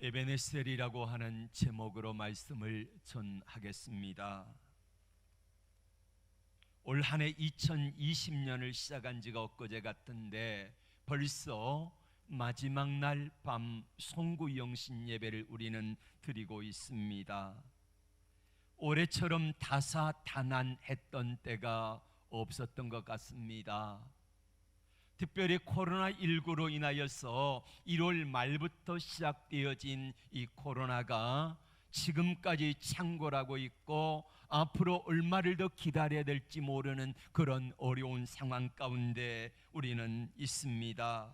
에베네셀이라고 하는 제목으로 말씀을 전하겠습니다. 올 한 해 2020년을 시작한 지가 엊그제 같은데 벌써 마지막 날 밤 송구영신 예배를 우리는 드리고 있습니다. 올해처럼 다사다난했던 때가 없었던 것 같습니다. 특별히 코로나19로 인하여서 1월 말부터 시작되어진 이 코로나가 지금까지 창궐하고 있고 앞으로 얼마를 더 기다려야 될지 모르는 그런 어려운 상황 가운데 우리는 있습니다.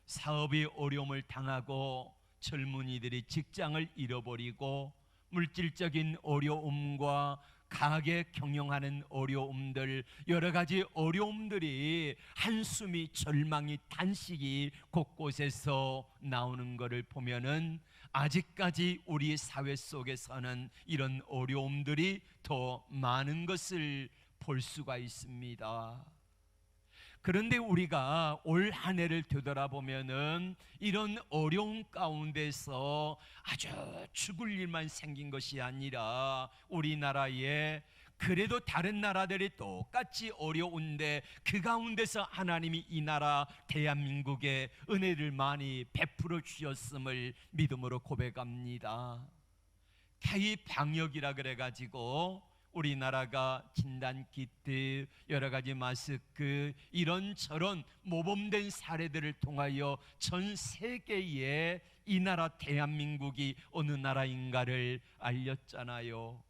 사업이 어려움을 당하고 젊은이들이 직장을 잃어버리고 물질적인 어려움과 가게 경영하는 어려움들, 여러 가지 어려움들이 한숨이, 절망이, 탄식이 곳곳에서 나오는 것을 보면은 아직까지 우리 사회 속에서는 이런 어려움들이 더 많은 것을 볼 수가 있습니다. 그런데 우리가 올 한 해를 되돌아보면은 이런 어려움 가운데서 아주 죽을 일만 생긴 것이 아니라 우리나라에 그래도 다른 나라들이 똑같이 어려운데 그 가운데서 하나님이 이 나라 대한민국에 은혜를 많이 베풀어 주셨음을 믿음으로 고백합니다. K 방역이라 그래가지고 우리나라가 진단키트, 여러 가지 마스크, 이런저런 모범된 사례들을 통하여 전 세계에 이 나라 대한민국이 어느 나라인가를 알렸잖아요.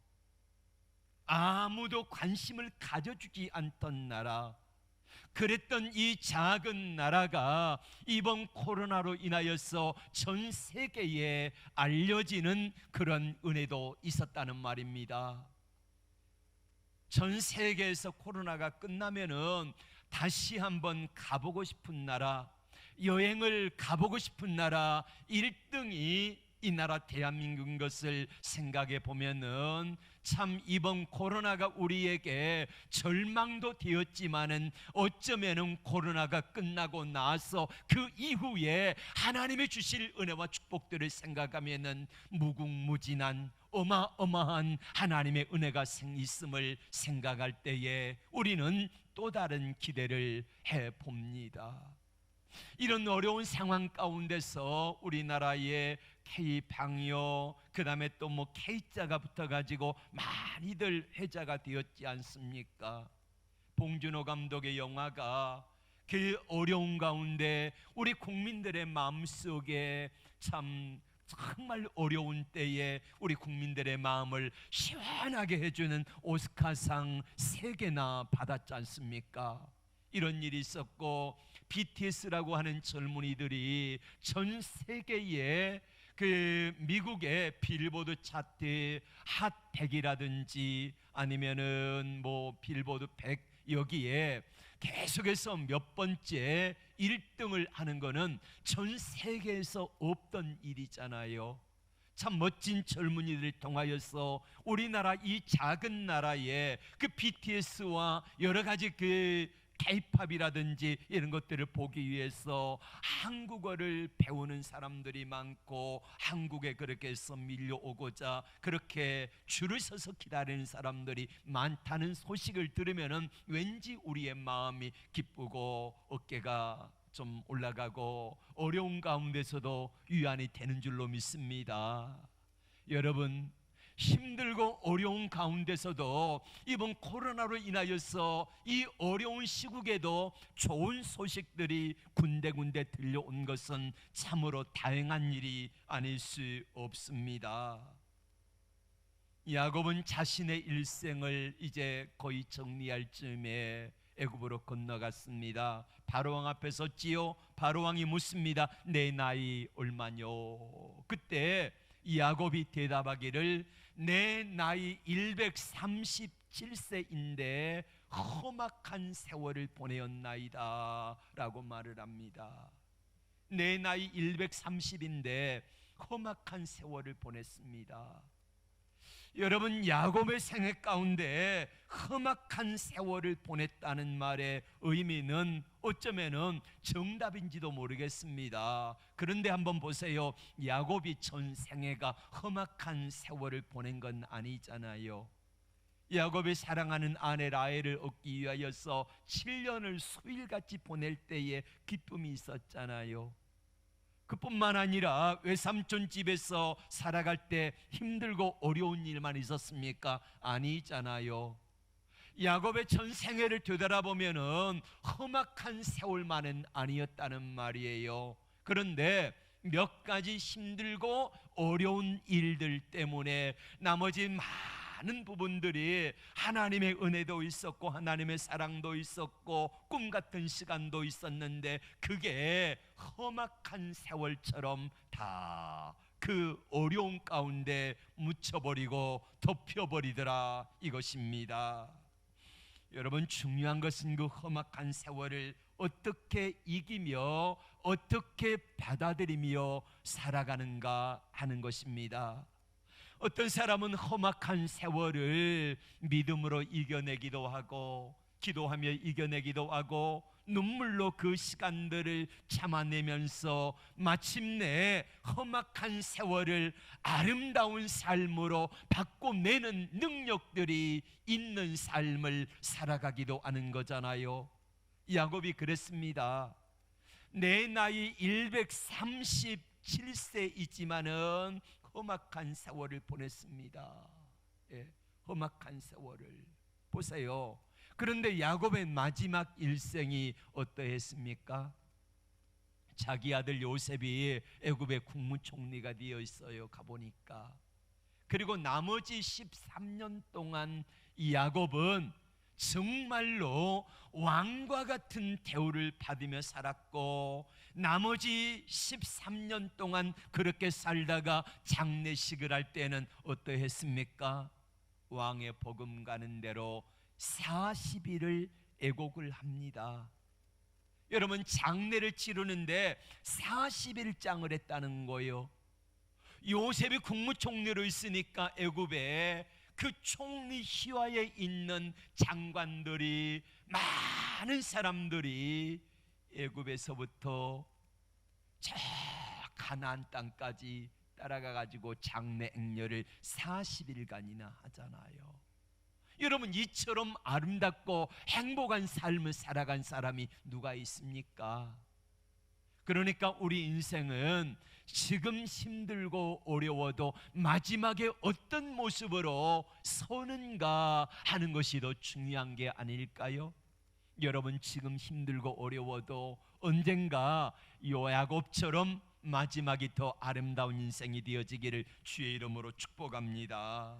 아무도 관심을 가져주지 않던 나라, 그랬던 이 작은 나라가 이번 코로나로 인하여서 전 세계에 알려지는 그런 은혜도 있었다는 말입니다. 전 세계에서 코로나가 끝나면은 다시 한번 가보고 싶은 나라, 여행을 가보고 싶은 나라 1등이 이 나라 대한민국인 것을 생각해 보면은 참 이번 코로나가 우리에게 절망도 되었지만은 어쩌면은 코로나가 끝나고 나서 그 이후에 하나님이 주실 은혜와 축복들을 생각하면은 무궁무진한 어마어마한 하나님의 은혜가 있음을 생각할 때에 우리는 또 다른 기대를 해봅니다. 이런 어려운 상황 가운데서 우리나라에 K방역, 그 다음에 또 뭐 K자가 붙어가지고 많이들 회자가 되었지 않습니까? 봉준호 감독의 영화가 그 어려운 가운데 우리 국민들의 마음속에 정말 어려운 때에 우리 국민들의 마음을 시원하게 해주는 오스카상 3개나 받았지 않습니까? 이런 일이 있었고 BTS라고 하는 젊은이들이 전 세계에 그 미국의 빌보드 차트 핫 100이라든지 아니면은 뭐 빌보드 100 여기에 계속해서 몇 번째 1등을 하는 거는 전 세계에서 없던 일이잖아요. 참 멋진 젊은이들을 통하여서 우리나라 이 작은 나라에 그 BTS와 여러 가지 그 K-팝이라든지 이런 것들을 보기 위해서 한국어를 배우는 사람들이 많고 한국에 그렇게 해서 밀려오고자 그렇게 줄을 서서 기다리는 사람들이 많다는 소식을 들으면은 왠지 우리의 마음이 기쁘고 어깨가 좀 올라가고 어려운 가운데서도 위안이 되는 줄로 믿습니다. 여러분, 힘들고 어려운 가운데서도 이번 코로나로 인하여서 이 어려운 시국에도 좋은 소식들이 군데군데 들려온 것은 참으로 다행한 일이 아닐 수 없습니다. 야곱은 자신의 일생을 이제 거의 정리할 즈음에 애굽으로 건너갔습니다. 바로왕 앞에 섰지요. 바로왕이 묻습니다. 내 나이 얼마뇨? 그때 야곱이 대답하기를 내 나이 137세인데 험악한 세월을 보내었나이다 라고 말을 합니다. 내 나이 130인데 험악한 세월을 보냈습니다. 여러분, 야곱의 생애 가운데 험악한 세월을 보냈다는 말의 의미는 어쩌면은 정답인지도 모르겠습니다. 그런데 한번 보세요. 야곱이 전 생애가 험악한 세월을 보낸 건 아니잖아요. 야곱이 사랑하는 아내 라헬을 얻기 위하여서 7년을 수일같이 보낼 때에 기쁨이 있었잖아요. 그뿐만 아니라 외삼촌 집에서 살아갈 때 힘들고 어려운 일만 있었습니까? 아니잖아요. 야곱의 전 생애를 되돌아보면은 험악한 세월만은 아니었다는 말이에요. 그런데 몇 가지 힘들고 어려운 일들 때문에 나머지 많은 부분들이 하나님의 은혜도 있었고 하나님의 사랑도 있었고 꿈 같은 시간도 있었는데 그게 험악한 세월처럼 다 그 어려움 가운데 묻혀버리고 덮여버리더라 이것입니다. 여러분, 중요한 것은 그 험악한 세월을 어떻게 이기며 어떻게 받아들이며 살아가는가 하는 것입니다. 어떤 사람은 험악한 세월을 믿음으로 이겨내기도 하고 기도하며 이겨내기도 하고 눈물로 그 시간들을 참아내면서 마침내 험악한 세월을 아름다운 삶으로 바꿔내는 능력들이 있는 삶을 살아가기도 하는 거잖아요. 야곱이 그랬습니다. 내 나이 137세이지만은 험악한 세월을 보냈습니다. 예, 험악한 세월을 보세요. 그런데 야곱의 마지막 일생이 어떠했습니까? 자기 아들 요셉이 애굽의 국무총리가 되어 있어요. 가보니까. 그리고 나머지 13년 동안 이 야곱은 정말로 왕과 같은 대우를 받으며 살았고 나머지 13년 동안 그렇게 살다가 장례식을 할 때는 어떠했습니까? 왕의 복음 가는 대로 40일을 애곡을 합니다. 여러분, 장례를 치르는데 40일장을 했다는 거예요. 요셉이 국무총리로 있으니까 애굽에 그 총리 휘하에 있는 장관들이 많은 사람들이 애굽에서부터 저 가나안 땅까지 따라가 가지고 장례 행렬을 40일간이나 하잖아요. 여러분, 이처럼 아름답고 행복한 삶을 살아간 사람이 누가 있습니까? 그러니까 우리 인생은 지금 힘들고 어려워도 마지막에 어떤 모습으로 서는가 하는 것이 더 중요한 게 아닐까요? 여러분, 지금 힘들고 어려워도 언젠가 야곱처럼 마지막이 더 아름다운 인생이 되어지기를 주의 이름으로 축복합니다.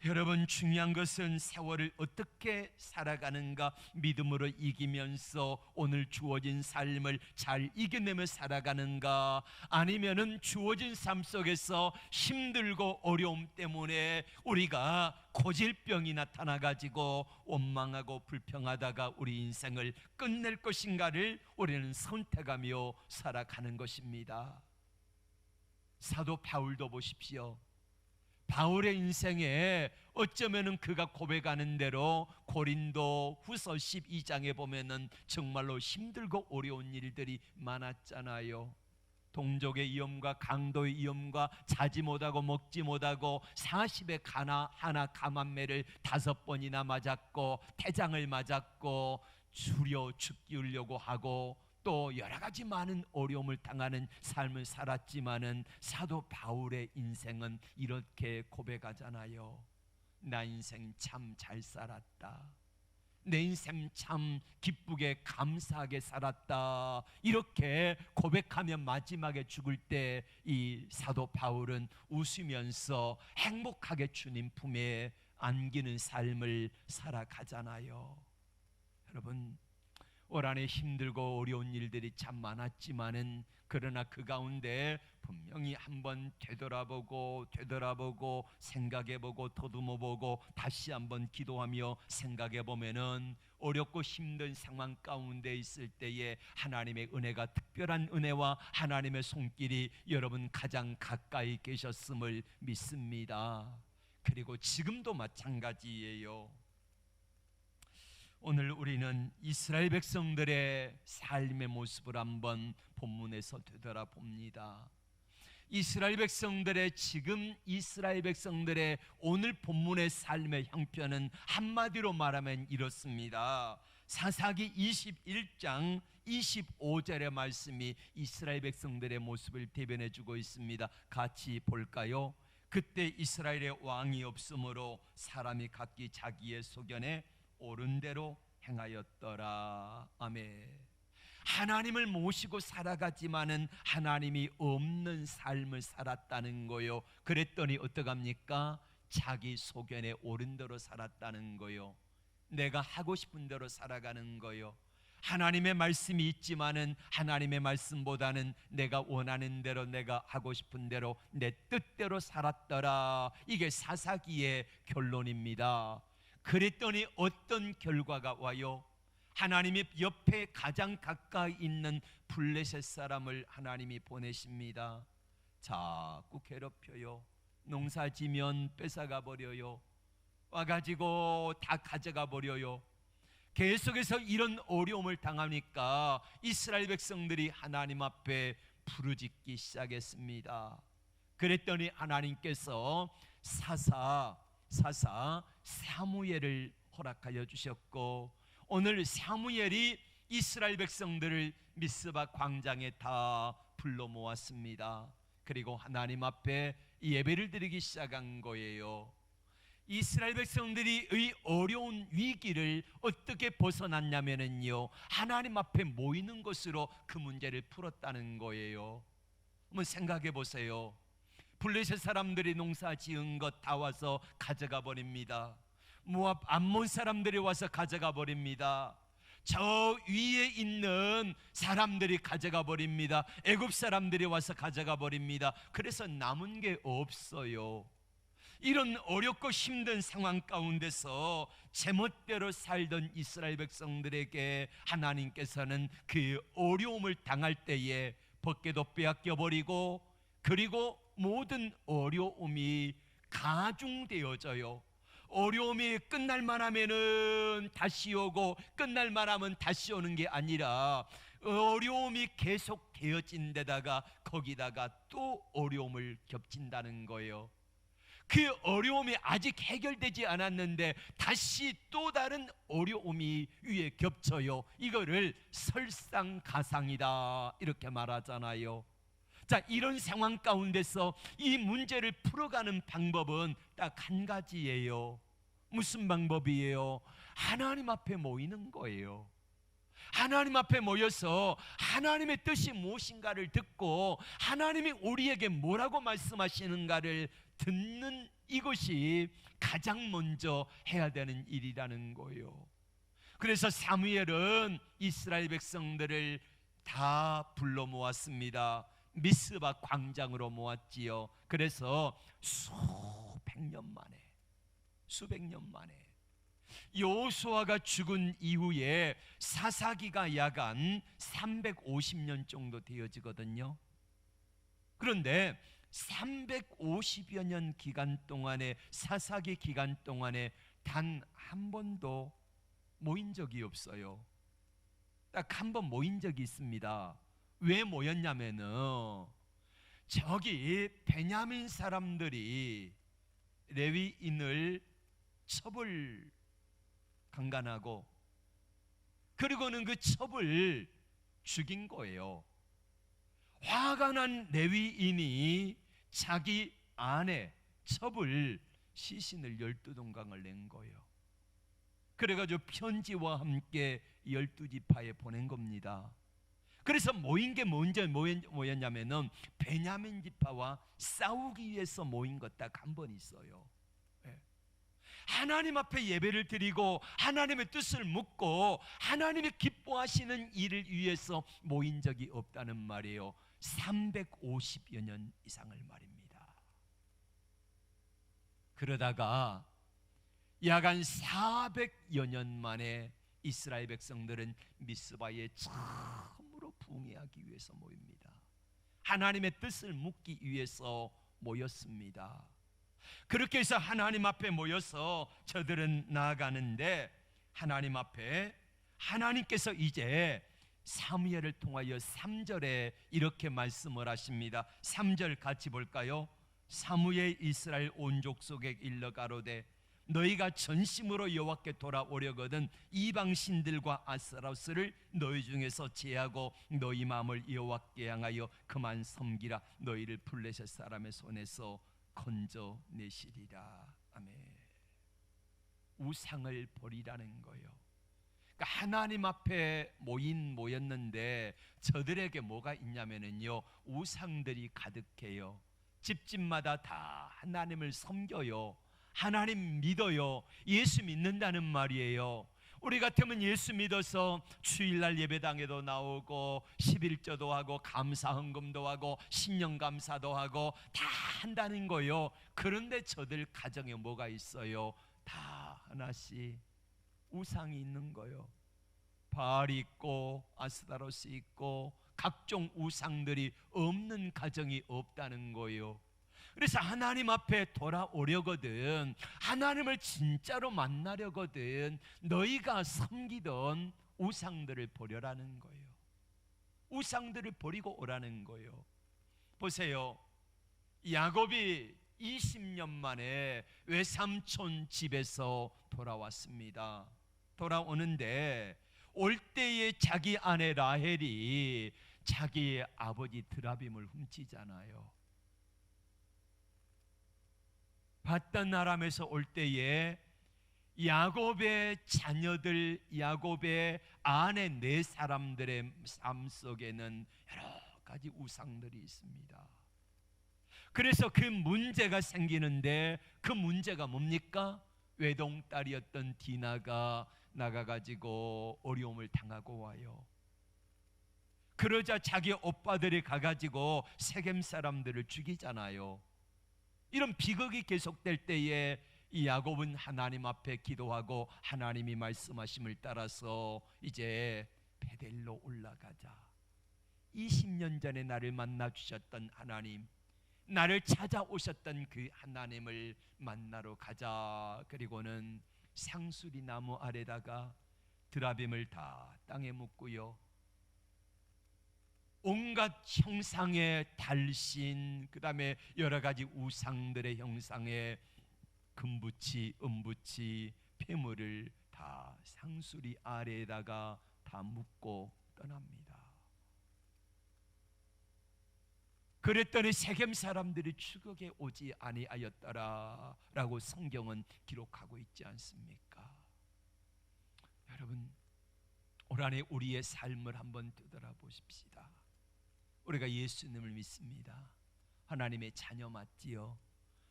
여러분, 중요한 것은 세월을 어떻게 살아가는가, 믿음으로 이기면서 오늘 주어진 삶을 잘 이겨내며 살아가는가, 아니면은 주어진 삶 속에서 힘들고 어려움 때문에 우리가 고질병이 나타나가지고 원망하고 불평하다가 우리 인생을 끝낼 것인가를 우리는 선택하며 살아가는 것입니다. 사도 바울도 보십시오. 바울의 인생에 어쩌면은 그가 고백하는 대로 고린도 후서 12장에 보면은 정말로 힘들고 어려운 일들이 많았잖아요. 동족의 위험과 강도의 위험과 자지 못하고 먹지 못하고 40에 하나 감한매를 5번이나 맞았고 태장을 맞았고 줄여 죽이려고 하고 또 여러 가지 많은 어려움을 당하는 삶을 살았지만은 사도 바울의 인생은 이렇게 고백하잖아요. 나 인생 참 잘 살았다. 내 인생 참 기쁘게 감사하게 살았다. 이렇게 고백하며 마지막에 죽을 때 이 사도 바울은 웃으면서 행복하게 주님 품에 안기는 삶을 살아가잖아요. 여러분, 올 한해 힘들고 어려운 일들이 참 많았지만은 그러나 그 가운데 분명히 한번 되돌아보고 생각해보고 더듬어보고 다시 한번 기도하며 생각해보면은 어렵고 힘든 상황 가운데 있을 때에 하나님의 은혜가, 특별한 은혜와 하나님의 손길이 여러분 가장 가까이 계셨음을 믿습니다. 그리고 지금도 마찬가지예요. 오늘 우리는 이스라엘 백성들의 삶의 모습을 한번 본문에서 되돌아봅니다. 이스라엘 백성들의 오늘 본문의 삶의 형편은 한마디로 말하면 이렇습니다. 사사기 21장 25절의 말씀이 이스라엘 백성들의 모습을 대변해 주고 있습니다. 같이 볼까요? 그때 이스라엘의 왕이 없으므로 사람이 각기 자기의 소견에 옳은 대로 행하였더라. 아멘. 하나님을 모시고 살아가지만은 하나님이 없는 삶을 살았다는 거요. 그랬더니 어떡합니까? 자기 소견에 옳은 대로 살았다는 거요. 내가 하고 싶은 대로 살아가는 거요. 하나님의 말씀이 있지만은 하나님의 말씀보다는 내가 원하는 대로, 내가 하고 싶은 대로, 내 뜻대로 살았더라. 이게 사사기의 결론입니다. 그랬더니 어떤 결과가 와요? 하나님이 옆에 가장 가까이 있는 블레셋 사람을 하나님이 보내십니다. 자꾸 괴롭혀요. 농사지면 뺏어가 버려요. 와가지고 다 가져가 버려요. 계속해서 이런 어려움을 당하니까 이스라엘 백성들이 하나님 앞에 부르짖기 시작했습니다. 그랬더니 하나님께서 사사 사무엘을 허락하여 주셨고, 오늘 사무엘이 이스라엘 백성들을 미스바 광장에 다 불러 모았습니다. 그리고 하나님 앞에 예배를 드리기 시작한 거예요. 이스라엘 백성들이 이 어려운 위기를 어떻게 벗어났냐면요, 하나님 앞에 모이는 것으로 그 문제를 풀었다는 거예요. 한번 생각해 보세요. 블레셋 사람들이 농사 지은 것 다 와서 가져가 버립니다. 모압 암몬 사람들이 와서 가져가 버립니다. 저 위에 있는 사람들이 가져가 버립니다. 애굽 사람들이 와서 가져가 버립니다. 그래서 남은 게 없어요. 이런 어렵고 힘든 상황 가운데서 제멋대로 살던 이스라엘 백성들에게 하나님께서는 그 어려움을 당할 때에 벗개도 빼앗겨 버리고, 그리고 모든 어려움이 가중되어져요. 어려움이 끝날만 하면은 다시 오고, 끝날만 하면 다시 오는 게 아니라 어려움이 계속 되어진 데다가 거기다가 또 어려움을 겹친다는 거예요. 그 어려움이 아직 해결되지 않았는데 다시 또 다른 어려움이 위에 겹쳐요. 이거를 설상가상이다 이렇게 말하잖아요. 자, 이런 상황 가운데서 이 문제를 풀어가는 방법은 딱 한 가지예요. 무슨 방법이에요? 하나님 앞에 모이는 거예요. 하나님 앞에 모여서 하나님의 뜻이 무엇인가를 듣고 하나님이 우리에게 뭐라고 말씀하시는가를 듣는, 이것이 가장 먼저 해야 되는 일이라는 거예요. 그래서 사무엘은 이스라엘 백성들을 다 불러 모았습니다. 미스바 광장으로 모았지요. 그래서 수백 년 만에 여호수아가 죽은 이후에 사사기가 약 한 350년 정도 되어지거든요. 그런데 350여 년 기간 동안에, 사사기 기간 동안에 단 한 번도 모인 적이 없어요. 딱 한 번 모인 적이 있습니다. 왜 모였냐면은 저기 베냐민 사람들이 레위인을 첩을 강간하고, 그리고는 그 첩을 죽인 거예요. 화가 난 레위인이 자기 아내 첩을 시신을 12동강을 낸 거예요. 그래가지고 편지와 함께 12지파에 보낸 겁니다. 그래서 모인 게 뭐였냐면은 베냐민 지파와 싸우기 위해서 모인 것 딱 한 번 있어요. 하나님 앞에 예배를 드리고 하나님의 뜻을 묻고 하나님이 기뻐하시는 일을 위해서 모인 적이 없다는 말이에요. 350여 년 이상을 말입니다. 그러다가 약 한 400여 년 만에 이스라엘 백성들은 미스바에 처음으로 부흥하기 위해서 모입니다. 하나님의 뜻을 묻기 위해서 모였습니다. 그렇게 해서 하나님 앞에 모여서 저들은 나아가는데, 하나님 앞에 하나님께서 이제 사무엘을 통하여 3절에 이렇게 말씀을 하십니다. 3절 같이 볼까요? 사무엘 이스라엘 온 족속에 일러 가로되 너희가 전심으로 여호와께 돌아오려거든 이방 신들과 아스라스를 너희 중에서 제하고 너희 마음을 여호와께 향하여 그만 섬기라. 너희를 블레셋 사람의 손에서 건져내시리라. 아멘. 우상을 버리라는 거예요. 그러니까 하나님 앞에 모였는데 저들에게 뭐가 있냐면요, 우상들이 가득해요. 집집마다 다 하나님을 섬겨요. 하나님 믿어요. 예수 믿는다는 말이에요. 우리 같으면 예수 믿어서 주일날 예배당에도 나오고 11조도 하고 감사헌금도 하고 신령감사도 하고 다 한다는 거예요. 그런데 저들 가정에 뭐가 있어요? 다 하나씩 우상이 있는 거예요. 바알이 있고 아스타로스 있고 각종 우상들이 없는 가정이 없다는 거예요. 그래서 하나님 앞에 돌아오려거든, 하나님을 진짜로 만나려거든 너희가 섬기던 우상들을 버려라는 거예요. 우상들을 버리고 오라는 거예요. 보세요, 야곱이 20년 만에 외삼촌 집에서 돌아왔습니다. 돌아오는데 올 때에 자기 아내 라헬이 자기의 아버지 드라빔을 훔치잖아요. 바단 아람에서 올 때에 야곱의 자녀들, 야곱의 아내 4사람들의 삶 속에는 여러 가지 우상들이 있습니다. 그래서 그 문제가 생기는데, 그 문제가 뭡니까? 외동딸이었던 디나가 나가가지고 어려움을 당하고 와요. 그러자 자기 오빠들이 가가지고 세겜 사람들을 죽이잖아요. 이런 비극이 계속될 때에 이 야곱은 하나님 앞에 기도하고 하나님이 말씀하심을 따라서 이제 베델로 올라가자. 20년 전에 나를 만나 주셨던 하나님, 나를 찾아오셨던 그 하나님을 만나러 가자. 그리고는 상수리 나무 아래다가 드라빔을 다 땅에 묻고요, 온갖 형상의 달신, 그 다음에 여러 가지 우상들의 형상의 금붙이, 은붙이, 폐물을 다 상수리 아래에다가 다 묻고 떠납니다. 그랬더니 세겜 사람들이 추격에 오지 아니하였더라라고 성경은 기록하고 있지 않습니까? 여러분, 올 한해 우리의 삶을 한번 되돌아보십시다. 우리가 예수님을 믿습니다. 하나님의 자녀 맞지요?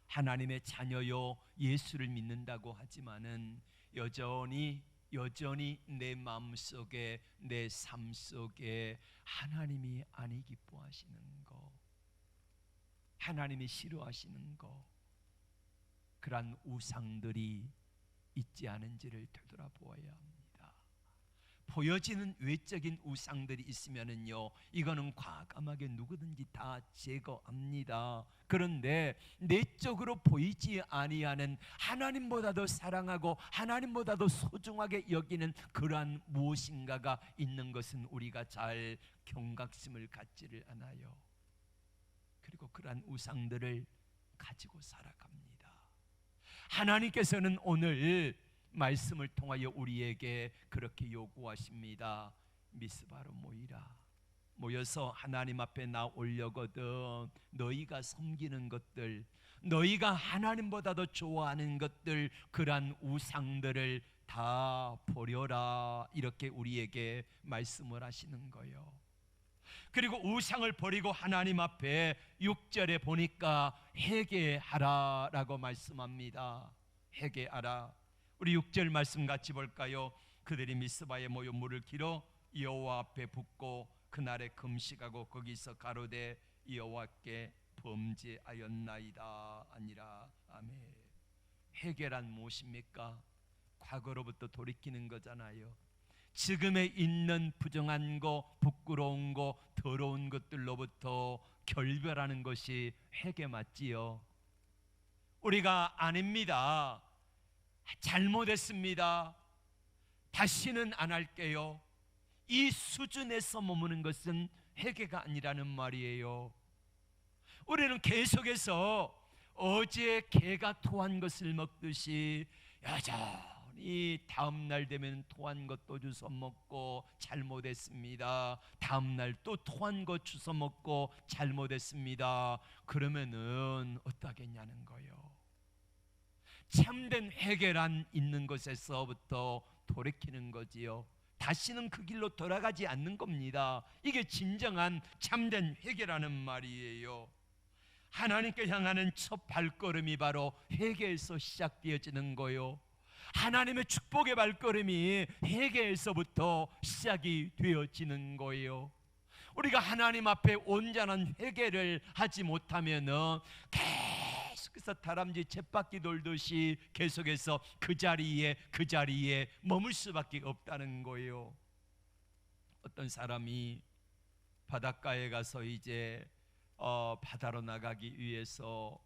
하나님의 자녀요, 예수를 믿는다고 하지만은 여전히 내 마음속에, 내 삶 속에 하나님이 아니 기뻐하시는 거, 하나님이 싫어하시는 거, 그러한 우상들이 있지 않은지를 되돌아보아야 합니다. 보여지는 외적인 우상들이 있으면은요, 이거는 과감하게 누구든지 다 제거합니다. 그런데 내적으로 보이지 아니하는, 하나님보다도 사랑하고 하나님보다도 소중하게 여기는 그러한 무엇인가가 있는 것은 우리가 잘 경각심을 갖지를 않아요. 그리고 그러한 우상들을 가지고 살아갑니다. 하나님께서는 오늘 말씀을 통하여 우리에게 그렇게 요구하십니다. 미스바로 모이라. 모여서 하나님 앞에 나오려거든 너희가 섬기는 것들, 너희가 하나님보다도 좋아하는 것들, 그러한 우상들을 다 버려라. 이렇게 우리에게 말씀을 하시는 거예요. 그리고 우상을 버리고 하나님 앞에 6절에 보니까 회개하라라고 말씀합니다. 회개하라. 우리 6절 말씀 같이 볼까요? 그들이 미스바에 모여 물을 길어 여호와 앞에 붓고 그날에 금식하고 거기서 가로되 여호와께 범죄하였나이다 아니라. 아멘. 회개란 무엇입니까? 과거로부터 돌이키는 거잖아요. 지금에 있는 부정한 거, 부끄러운 거, 더러운 것들로부터 결별하는 것이 회개 맞지요? 우리가 아닙니다, 잘못했습니다, 다시는 안 할게요, 이 수준에서 머무는 것은 회개가 아니라는 말이에요. 우리는 계속해서 어제 개가 토한 것을 먹듯이 여전히 다음날 되면 토한 것도 주워 먹고 잘못했습니다, 다음날 또 토한 것 주워 먹고 잘못했습니다. 그러면은 어떠겠냐는 거예요. 참된 회개란 있는 것에서부터 돌이키는 거지요. 다시는 그 길로 돌아가지 않는 겁니다. 이게 진정한 참된 회개라는 말이에요. 하나님께 향하는 첫 발걸음이 바로 회개에서 시작되어지는 거요. 하나님의 축복의 발걸음이 회개에서부터 시작이 되어지는 거예요. 우리가 하나님 앞에 온전한 회개를 하지 못하면은 계속해서 다람쥐 쳇바퀴 돌듯이 계속해서 그 자리에 머물 수밖에 없다는 거예요. 어떤 사람이 바닷가에 가서 이제 바다로 나가기 위해서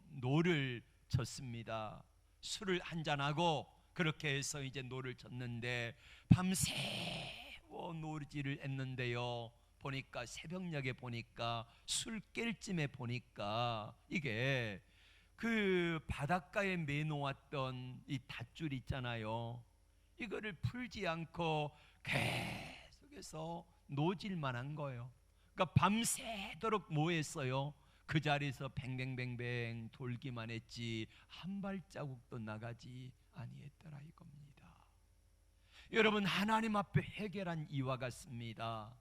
노를 쳤습니다. 술을 한잔하고 그렇게 해서 이제 노를 쳤는데 밤새워 노지를 했는데요, 보니까 새벽녘에 보니까 술 깰 쯤에 보니까 이게 그 바닷가에 매놓았던 이 닷줄 있잖아요, 이거를 풀지 않고 계속해서 노질만 한 거예요. 그러니까 밤새도록 뭐 했어요? 그 자리에서 뱅뱅뱅뱅 돌기만 했지 한 발자국도 나가지 아니했더라 이겁니다. 여러분, 하나님 앞에 회개란 이와 같습니다.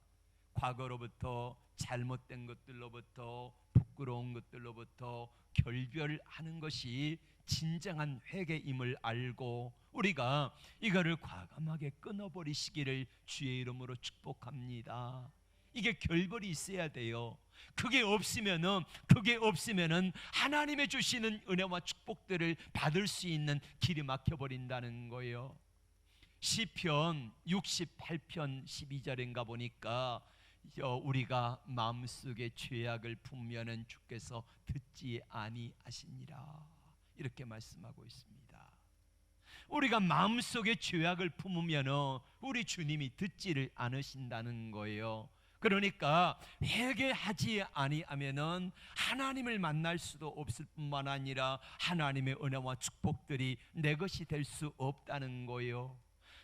과거로부터 잘못된 것들로부터 부끄러운 것들로부터 결별하는 것이 진정한 회개임을 알고 우리가 이거를 과감하게 끊어버리시기를 주의 이름으로 축복합니다. 이게 결별이 있어야 돼요. 그게 없으면은 하나님의 주시는 은혜와 축복들을 받을 수 있는 길이 막혀버린다는 거예요. 시편 68편 12절인가 보니까 우리가 마음속에 죄악을 품으면은 주께서 듣지 아니하시니라 이렇게 말씀하고 있습니다. 우리가 마음속에 죄악을 품으면은 우리 주님이 듣지를 않으신다는 거예요. 그러니까 회개하지 아니하면은 하나님을 만날 수도 없을 뿐만 아니라 하나님의 은혜와 축복들이 내 것이 될 수 없다는 거예요.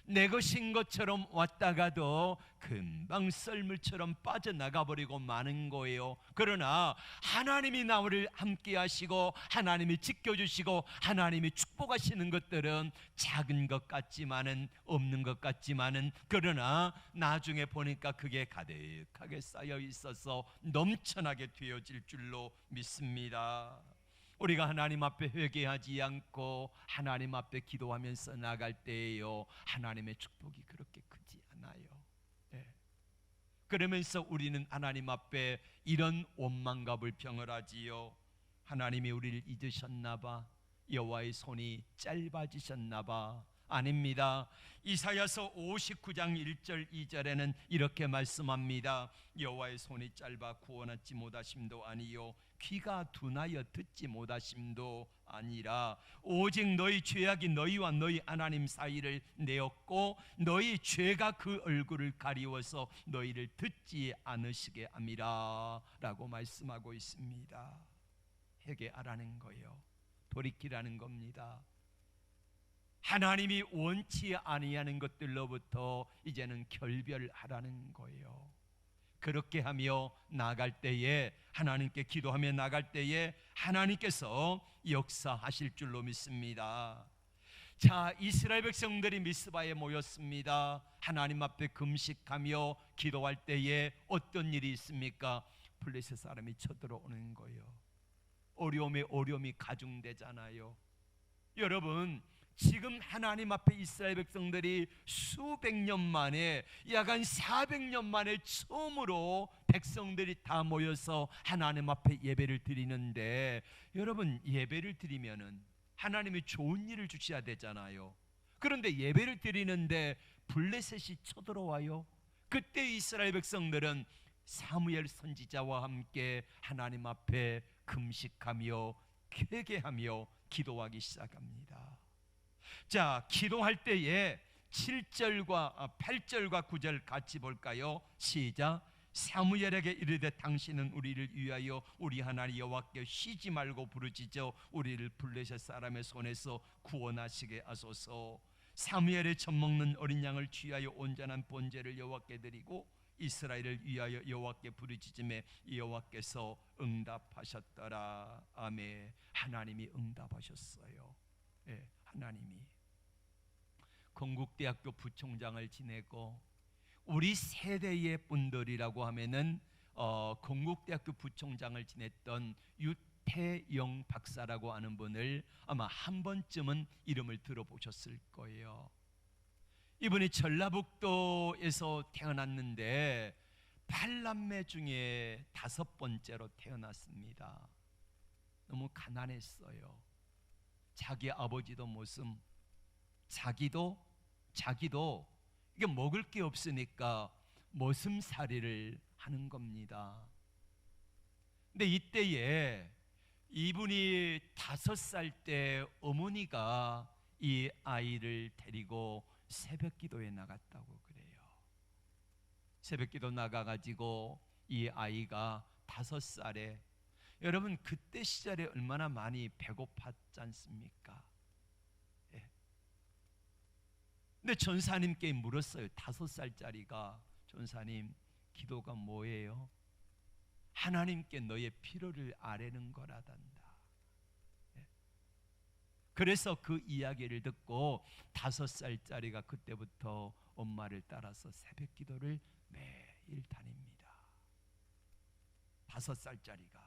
내 것인 것처럼 왔다가도 금방 썰물처럼 빠져나가 버리고 마는 거예요. 그러나 하나님이 나를 함께 하시고 하나님이 지켜주시고 하나님이 축복하시는 것들은 작은 것 같지만은 없는 것 같지만은 그러나 나중에 보니까 그게 가득하게 쌓여 있어서 넘쳐나게 되어질 줄로 믿습니다. 우리가 하나님 앞에 회개하지 않고 하나님 앞에 기도하면서 나갈 때에요, 하나님의 축복이 그렇게 크지 않아요. 네. 그러면서 우리는 하나님 앞에 이런 원망과 불평을 하지요. 하나님이 우리를 잊으셨나 봐, 여호와의 손이 짧아지셨나 봐. 아닙니다. 이사야서 59장 1절 2절에는 이렇게 말씀합니다. 여호와의 손이 짧아 구원하지 못하심도 아니요 귀가 둔하여 듣지 못하심도 아니라 오직 너희 죄악이 너희와 너희 하나님 사이를 내었고 너희 죄가 그 얼굴을 가리워서 너희를 듣지 않으시게 함이라 라고 말씀하고 있습니다. 회개하라는 거예요. 돌이키라는 겁니다. 하나님이 원치 아니하는 것들로부터 이제는 결별하라는 거예요. 그렇게 하며 나갈 때에 하나님께 기도하며 나갈 때에 하나님께서 역사하실 줄로 믿습니다. 자, 이스라엘 백성들이 미스바에 모였습니다. 하나님 앞에 금식하며 기도할 때에 어떤 일이 있습니까? 블레셋 사람이 쳐들어오는 거예요. 어려움에 어려움이 가중되잖아요. 여러분, 지금 하나님 앞에 이스라엘 백성들이 수백 년 만에 약 한 400년 만에 처음으로 백성들이 다 모여서 하나님 앞에 예배를 드리는데 여러분, 예배를 드리면은 하나님이 좋은 일을 주셔야 되잖아요. 그런데 예배를 드리는데 블레셋이 쳐들어와요. 그때 이스라엘 백성들은 사무엘 선지자와 함께 하나님 앞에 금식하며 회개하며 기도하기 시작합니다. 자, 기도할 때에 7절과 8절과 9절 같이 볼까요? 시작. 사무엘에게 이르되 당신은 우리를 위하여 우리 하나님 여호와께 쉬지 말고 부르짖어 우리를 블레셋 사람의 손에서 구원하시게 하소서. 사무엘의 젖먹는 어린 양을 취하여 온전한 번제를 여호와께 드리고 이스라엘을 위하여 여호와께 부르짖음에 여호와께서 응답하셨더라. 아멘. 하나님이 응답하셨어요. 예, 하나님이. 건국대학교 부총장을 지내고 우리 세대의 분들이라고 하면은 건국대학교 부총장을 지냈던 유태영 박사라고 하는 분을 아마 한 번쯤은 이름을 들어보셨을 거예요. 이분이 전라북도에서 태어났는데 8남매 중에 5번째로 태어났습니다. 너무 가난했어요. 자기 아버지도 모습, 자기도 이게 먹을 게 없으니까 머슴살이를 하는 겁니다. 근데 이때에 이분이 5살 때 어머니가 이 아이를 데리고 새벽기도에 나갔다고 그래요. 새벽기도 나가가지고 이 아이가 5살에, 여러분 그때 시절에 얼마나 많이 배고팠지 않습니까? 예. 근데 전사님께 물었어요. 5살짜리가, 전사님 기도가 뭐예요? 하나님께 너의 필요를 아뢰는 거라단다. 예. 그래서 그 이야기를 듣고 5살짜리가 그때부터 엄마를 따라서 새벽기도를 매일 다닙니다. 5살짜리가.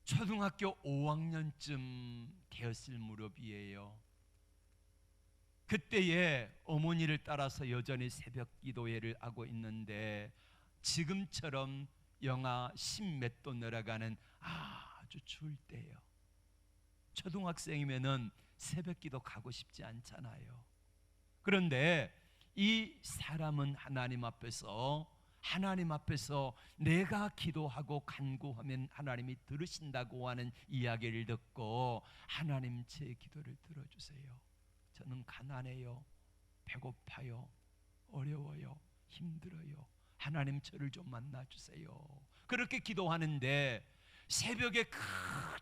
초등학교 5학년쯤 되었을 무렵이에요. 그때에 어머니를 따라서 여전히 새벽 기도회를 하고 있는데 지금처럼 영하 10몇 도 내려가는 아주 추울 때예요. 초등학생이면은 새벽 기도 가고 싶지 않잖아요. 그런데 이 사람은 하나님 앞에서 내가 기도하고 간구하면 하나님이 들으신다고 하는 이야기를 듣고, 하나님 제 기도를 들어주세요. 저는 가난해요, 배고파요, 어려워요, 힘들어요. 하나님 저를 좀 만나주세요. 그렇게 기도하는데 새벽에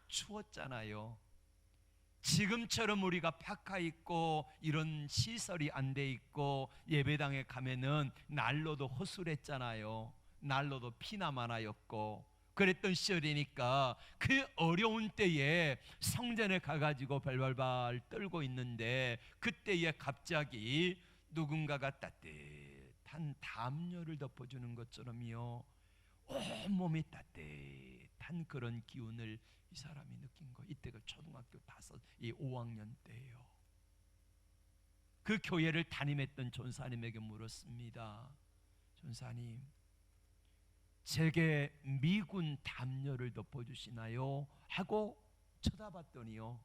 추웠잖아요. 지금처럼 우리가 파카 입고 이런 시설이 안 돼 있고 예배당에 가면은 난로도 허술했잖아요. 난로도 피나마나였고 그랬던 시절이니까 그 어려운 때에 성전에 가가지고 발발발 떨고 있는데 그때에 갑자기 누군가가 따뜻한 담요를 덮어주는 것처럼요 온몸이 따뜻한 그런 기운을 이 사람이 느낀 거. 이때가 초등학교 5학년 때예요. 그 교회를 담임했던 전사님에게 물었습니다. 전사님, 제게 미군 담요를 덮어주시나요? 하고 쳐다봤더니요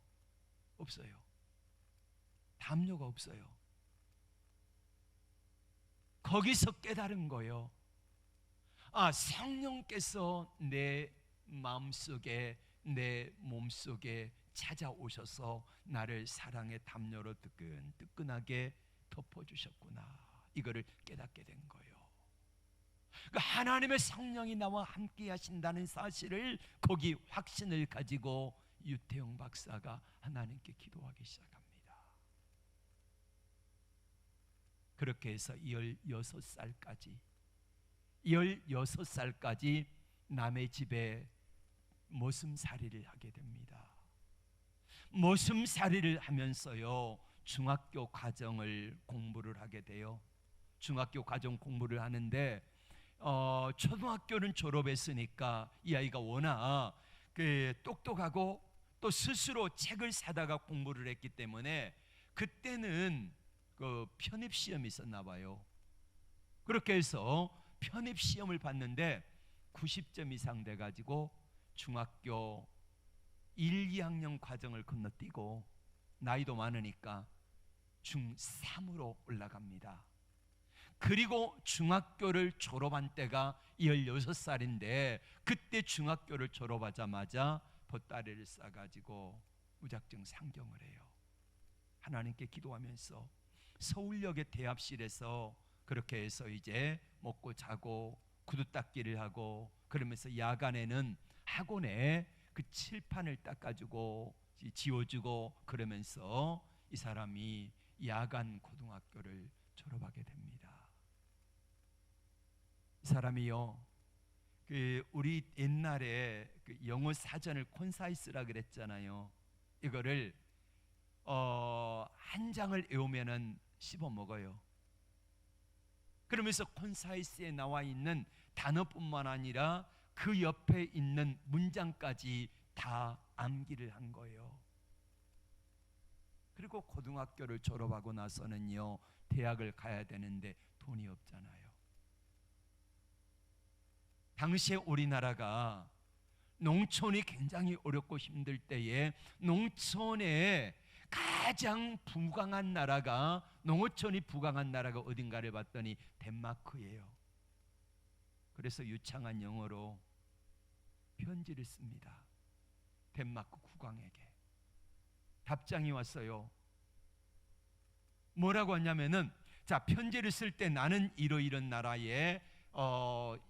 없어요. 담요가 없어요. 거기서 깨달은 거예요. 아, 성령께서 내 마음속에, 내 몸속에 찾아오셔서 나를 사랑의 담요로 뜨끈뜨끈하게 덮어주셨구나. 이거를 깨닫게 된 거예요. 그러니까 하나님의 성령이 나와 함께 하신다는 사실을, 거기 확신을 가지고 유태영 박사가 하나님께 기도하기 시작합니다. 그렇게 해서 16살까지 남의 집에 머슴살이를 하게 됩니다. 머슴살이를 하면서요 중학교 과정을 공부를 하게 돼요. 중학교 과정 공부를 하는데 초등학교는 졸업했으니까 이 아이가 워낙 똑똑하고 또 스스로 책을 사다가 공부를 했기 때문에 그때는 그 편입시험이 있었나 봐요. 그렇게 해서 편입시험을 봤는데 90점 이상 돼가지고 중학교 1, 2학년 과정을 건너뛰고 나이도 많으니까 중3으로 올라갑니다. 그리고 중학교를 졸업한 때가 16살인데 그때 중학교를 졸업하자마자 보따리를 싸가지고 무작정 상경을 해요. 하나님께 기도하면서 서울역의 대합실에서 그렇게 해서 이제 먹고 자고 구두 닦기를 하고, 그러면서 야간에는 학원에 그 칠판을 닦아주고 지워주고, 그러면서 이 사람이 야간 고등학교를 졸업하게 됩니다. 이 사람이요, 우리 옛날에 그 영어 사전을 콘사이스라 그랬잖아요. 이거를 한 장을 외우면은 씹어 먹어요. 그러면서 콘사이스에 나와 있는 단어뿐만 아니라 그 옆에 있는 문장까지 다 암기를 한 거예요. 그리고 고등학교를 졸업하고 나서는요, 대학을 가야 되는데 돈이 없잖아요. 당시에 우리나라가 농촌이 굉장히 어렵고 힘들 때에 농촌에 가장 부강한 나라가, 농어촌이 부강한 나라가 어딘가를 봤더니 덴마크예요. 그래서 유창한 영어로 편지를 씁니다. 덴마크 국왕에게 답장이 왔어요. 뭐라고 하냐면은, 자, 편지를 쓸 때 나는 이러이런 나라에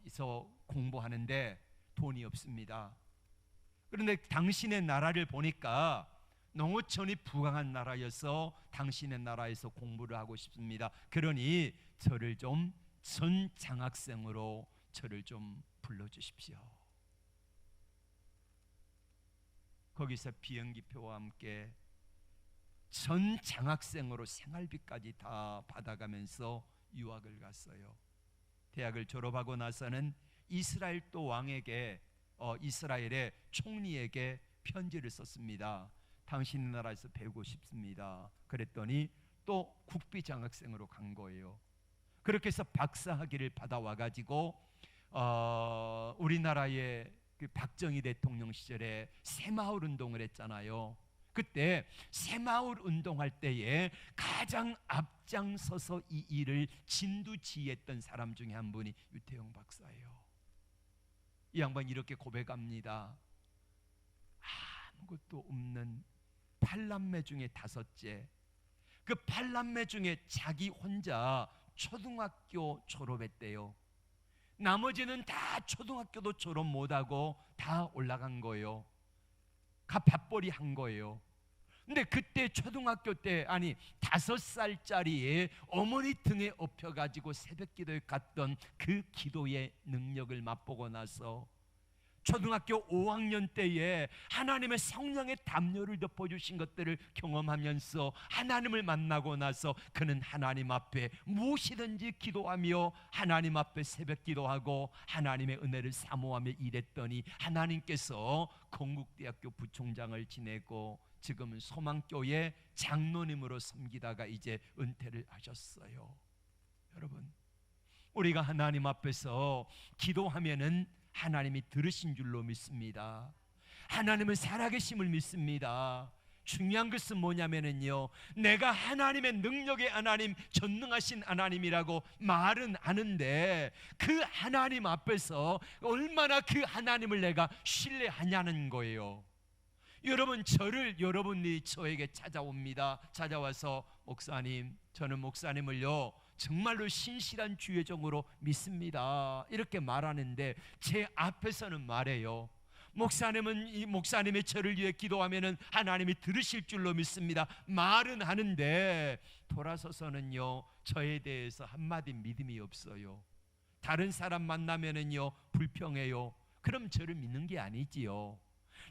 서 공부하는데 돈이 없습니다. 그런데 당신의 나라를 보니까 농어촌이 부강한 나라여서 당신의 나라에서 공부를 하고 싶습니다. 그러니 저를 좀 전 장학생으로 저를 좀 불러주십시오. 거기서 비행기표와 함께 전 장학생으로 생활비까지 다 받아가면서 유학을 갔어요. 대학을 졸업하고 나서는 이스라엘 또 왕에게, 이스라엘의 총리에게 편지를 썼습니다. 당신 나라에서 배우고 싶습니다. 그랬더니 또 국비 장학생으로 간 거예요. 그렇게 해서 박사학위를 받아와가지고 우리나라의 그 박정희 대통령 시절에 새마을 운동을 했잖아요. 그때 새마을 운동할 때에 가장 앞장서서 이 일을 진두지휘했던 사람 중에 한 분이 유태영 박사예요. 이 양반이 이렇게 고백합니다. 아무것도 없는 8남매 중에 5째, 그 8남매 중에 자기 혼자 초등학교 졸업했대요. 나머지는 다 초등학교도 졸업 못하고 다 올라간 거예요. 밥벌이 한 거예요. 근데 그때 초등학교 때, 아니 5살짜리 어머니 등에 업혀가지고 새벽기도에 갔던 그 기도의 능력을 맛보고 나서 초등학교 5학년 때에 하나님의 성령의 담요를 덮어주신 것들을 경험하면서 하나님을 만나고 나서 그는 하나님 앞에 무엇이든지 기도하며 하나님 앞에 새벽기도하고 하나님의 은혜를 사모하며 일했더니 하나님께서 건국대학교 부총장을 지내고 지금은 소망교회 장로님으로 섬기다가 이제 은퇴를 하셨어요. 여러분, 우리가 하나님 앞에서 기도하면은 하나님이 들으신 줄로 믿습니다. 하나님은 살아계심을 믿습니다. 중요한 것은 뭐냐면요, 내가 하나님의 능력의 하나님, 전능하신 하나님이라고 말은 아는데 그 하나님 앞에서 얼마나 그 하나님을 내가 신뢰하냐는 거예요. 여러분, 여러분이 저에게 찾아옵니다. 찾아와서 목사님, 저는 목사님을요 정말로 신실한 주의 종으로 믿습니다, 이렇게 말하는데 제 앞에서는 말해요. 목사님은 이 목사님의 저를 위해 기도하면은 하나님이 들으실 줄로 믿습니다, 말은 하는데 돌아서서는요 저에 대해서 한마디 믿음이 없어요. 다른 사람 만나면은요 불평해요. 그럼 저를 믿는 게 아니지요.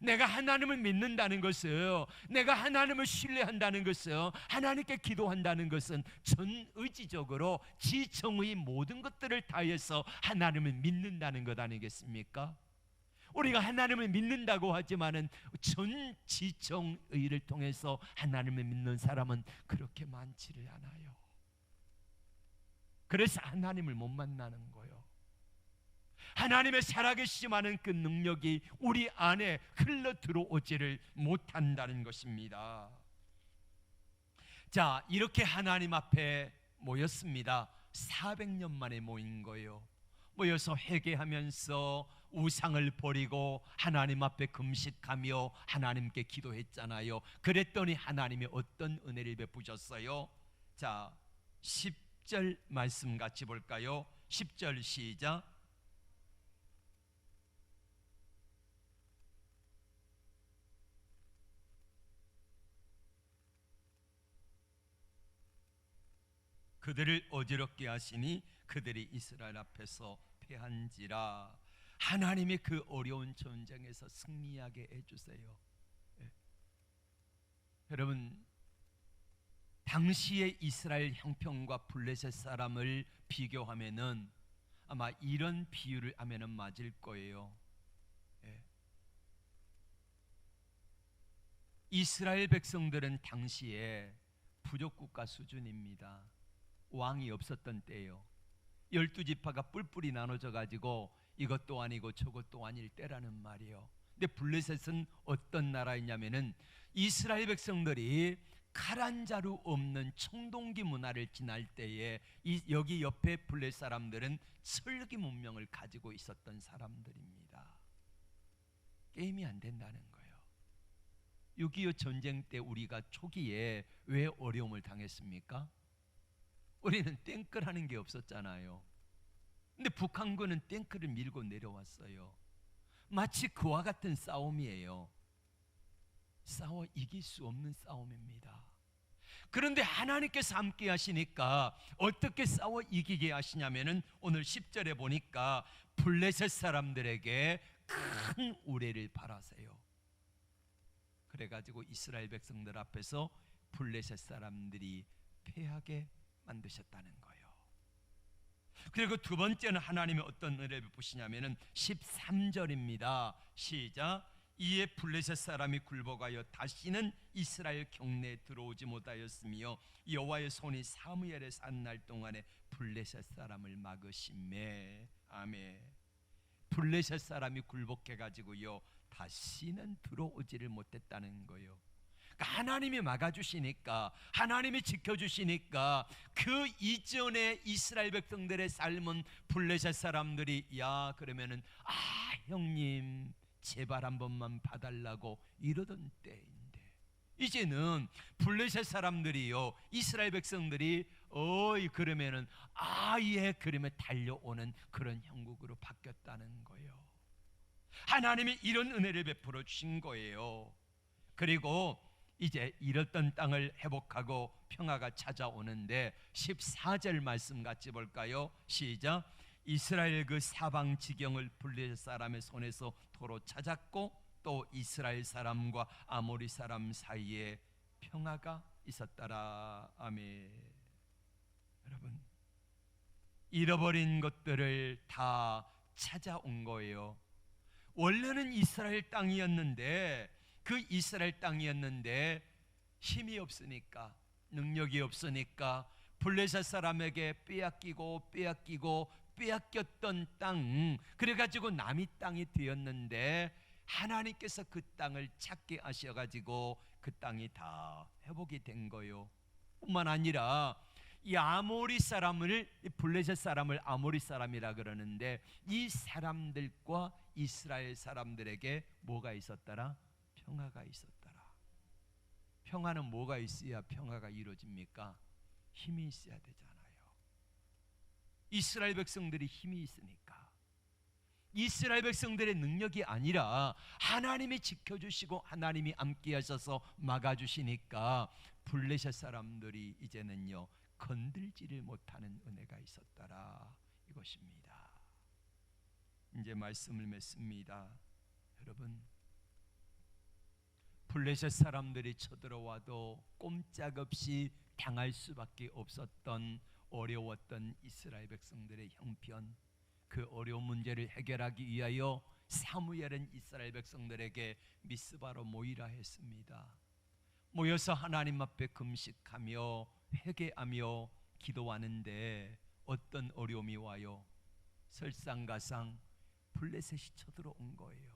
내가 하나님을 믿는다는 것은, 내가 하나님을 신뢰한다는 것은, 하나님께 기도한다는 것은 전의지적으로 지정의 모든 것들을 다해서 하나님을 믿는다는 것 아니겠습니까? 우리가 하나님을 믿는다고 하지만은 전지정의를 통해서 하나님을 믿는 사람은 그렇게 많지를 않아요. 그래서 하나님을 못 만나는 거예요. 하나님의 살아계시지만은 그 능력이 우리 안에 흘러 들어오지를 못한다는 것입니다. 자, 이렇게 하나님 앞에 모였습니다. 400년 만에 모인 거예요. 모여서 회개하면서 우상을 버리고 하나님 앞에 금식하며 하나님께 기도했잖아요. 그랬더니 하나님이 어떤 은혜를 베푸셨어요? 자, 10절 말씀 같이 볼까요? 10절 시작. 그들을 어지럽게 하시니 그들이 이스라엘 앞에서 패한지라. 하나님의 그 어려운 전쟁에서 승리하게 해주세요. 예. 여러분, 당시의 이스라엘 형편과 블레셋 사람을 비교하면은 아마 이런 비유를 하면은 맞을 거예요. 예. 이스라엘 백성들은 당시에 부족국가 수준입니다. 왕이 없었던 때예요. 12지파가 뿔뿔이 나눠져 가지고 이것도 아니고 저것도 아닐 때라는 말이에요. 근데 블레셋은 어떤 나라였냐면은 이스라엘 백성들이 칼 한 자루 없는 청동기 문화를 지날 때에 여기 옆에 블레셋 사람들은 철기 문명을 가지고 있었던 사람들입니다. 게임이 안 된다는 거예요. 6.25 전쟁 때 우리가 초기에 왜 어려움을 당했습니까? 우리는 탱크라는 게 없었잖아요. 근데 북한군은 탱크를 밀고 내려왔어요. 마치 그와 같은 싸움이에요. 싸워 이길 수 없는 싸움입니다. 그런데 하나님께서 함께 하시니까 어떻게 싸워 이기게 하시냐면은 오늘 10절에 보니까 블레셋 사람들에게 큰 우레를 바라세요. 그래가지고 이스라엘 백성들 앞에서 블레셋 사람들이 패하게 만드셨다는 거예요. 그리고 두 번째는 하나님이 어떤 은혜를 베푸시냐면은 13절입니다. 시작. 이에 블레셋 사람이 굴복하여 다시는 이스라엘 경내에 들어오지 못하였으며 여호와의 손이 사무엘의 산 날 동안에 블레셋 사람을 막으심에. 아멘. 블레셋 사람이 굴복해 가지고요 다시는 들어오지를 못했다는 거예요. 그러니까 하나님이 막아주시니까, 하나님이 지켜주시니까 그 이전에 이스라엘 백성들의 삶은 블레셋 사람들이 야 그러면은 형님 제발 한 번만 봐달라고 이러던 때인데, 이제는 블레셋 사람들이요 이스라엘 백성들이 그러면은 예 그러면 달려오는 그런 형국으로 바뀌었다는 거예요. 하나님이 이런 은혜를 베풀어 주신 거예요. 그리고 이제 잃었던 땅을 회복하고 평화가 찾아오는데 14절 말씀 같이 볼까요? 시작. 이스라엘 그 사방 지경을 블레셋 사람의 손에서 도로 찾았고 또 이스라엘 사람과 아모리 사람 사이에 평화가 있었더라. 아멘. 여러분, 잃어버린 것들을 다 찾아온 거예요. 원래는 이스라엘 땅이었는데 그 이스라엘 땅이었는데 힘이 없으니까, 능력이 없으니까 블레셋 사람에게 빼앗겼던 땅, 그래가지고 남의 땅이 되었는데 하나님께서 그 땅을 찾게 하셔가지고 그 땅이 다 회복이 된 거예요. 뿐만 아니라 이 아모리 사람을, 블레셋 사람을 아모리 사람이라 그러는데 이 사람들과 이스라엘 사람들에게 뭐가 있었더라? 평화가 있었더라. 평화는 뭐가 있어야 평화가 이루어집니까? 힘이 있어야 되잖아요. 이스라엘 백성들이 힘이 있으니까, 이스라엘 백성들의 능력이 아니라 하나님이 지켜주시고 하나님이 함께 하셔서 막아주시니까 블레셋 사람들이 이제는요 건들지를 못하는 은혜가 있었더라 이것입니다. 이제 말씀을 맺습니다. 여러분, 블레셋 사람들이 쳐들어와도 꼼짝없이 당할 수밖에 없었던 어려웠던 이스라엘 백성들의 형편, 그 어려운 문제를 해결하기 위하여 사무엘은 이스라엘 백성들에게 미스바로 모이라 했습니다. 모여서 하나님 앞에 금식하며 회개하며 기도하는데 어떤 어려움이 와요? 설상가상 블레셋이 쳐들어온 거예요.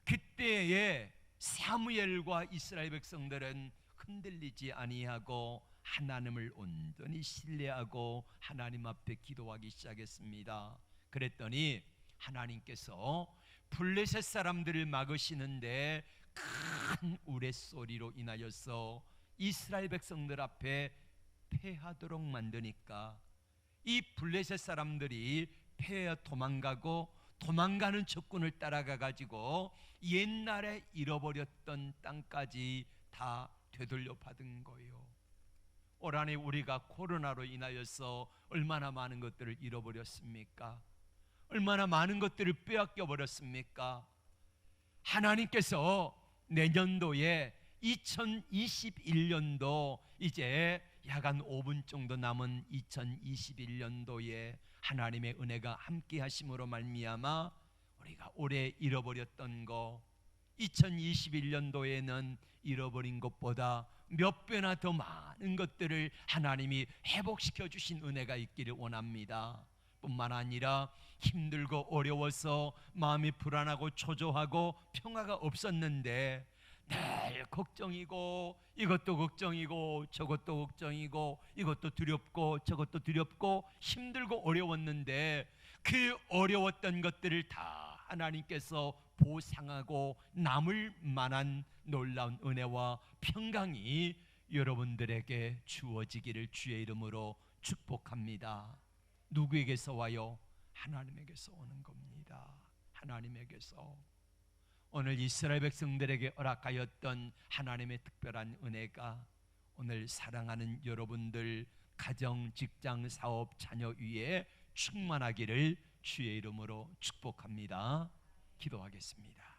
그때에 사무엘과 이스라엘 백성들은 흔들리지 아니하고 하나님을 온전히 신뢰하고 하나님 앞에 기도하기 시작했습니다. 그랬더니 하나님께서 블레셋 사람들을 막으시는데 큰 우레소리로 인하여서 이스라엘 백성들 앞에 패하도록 만드니까 이 블레셋 사람들이 패해 도망가고, 도망가는 적군을 따라가 가지고 옛날에 잃어버렸던 땅까지 다 되돌려 받은 거예요. 올 한해 우리가 코로나로 인하여서 얼마나 많은 것들을 잃어버렸습니까? 얼마나 많은 것들을 빼앗겨 버렸습니까? 하나님께서 내년도에 2021년도 이제 약 한 5분 정도 남은 2021년도에 하나님의 은혜가 함께 하심으로 말미암아 우리가 올해 잃어버렸던 거, 2021년도에는 잃어버린 것보다 몇 배나 더 많은 것들을 하나님이 회복시켜 주신 은혜가 있기를 원합니다. 뿐만 아니라 힘들고 어려워서 마음이 불안하고 초조하고 평화가 없었는데 늘 걱정이고, 이것도 걱정이고 저것도 걱정이고, 이것도 두렵고 저것도 두렵고 힘들고 어려웠는데 그 어려웠던 것들을 다 하나님께서 보상하고 남을 만한 놀라운 은혜와 평강이 여러분들에게 주어지기를 주의 이름으로 축복합니다. 누구에게서 와요? 하나님에게서 오는 겁니다. 하나님에게서. 오늘 이스라엘 백성들에게 허락하였던 하나님의 특별한 은혜가 오늘 사랑하는 여러분들 가정, 직장, 사업, 자녀 위에 충만하기를 주의 이름으로 축복합니다. 기도하겠습니다.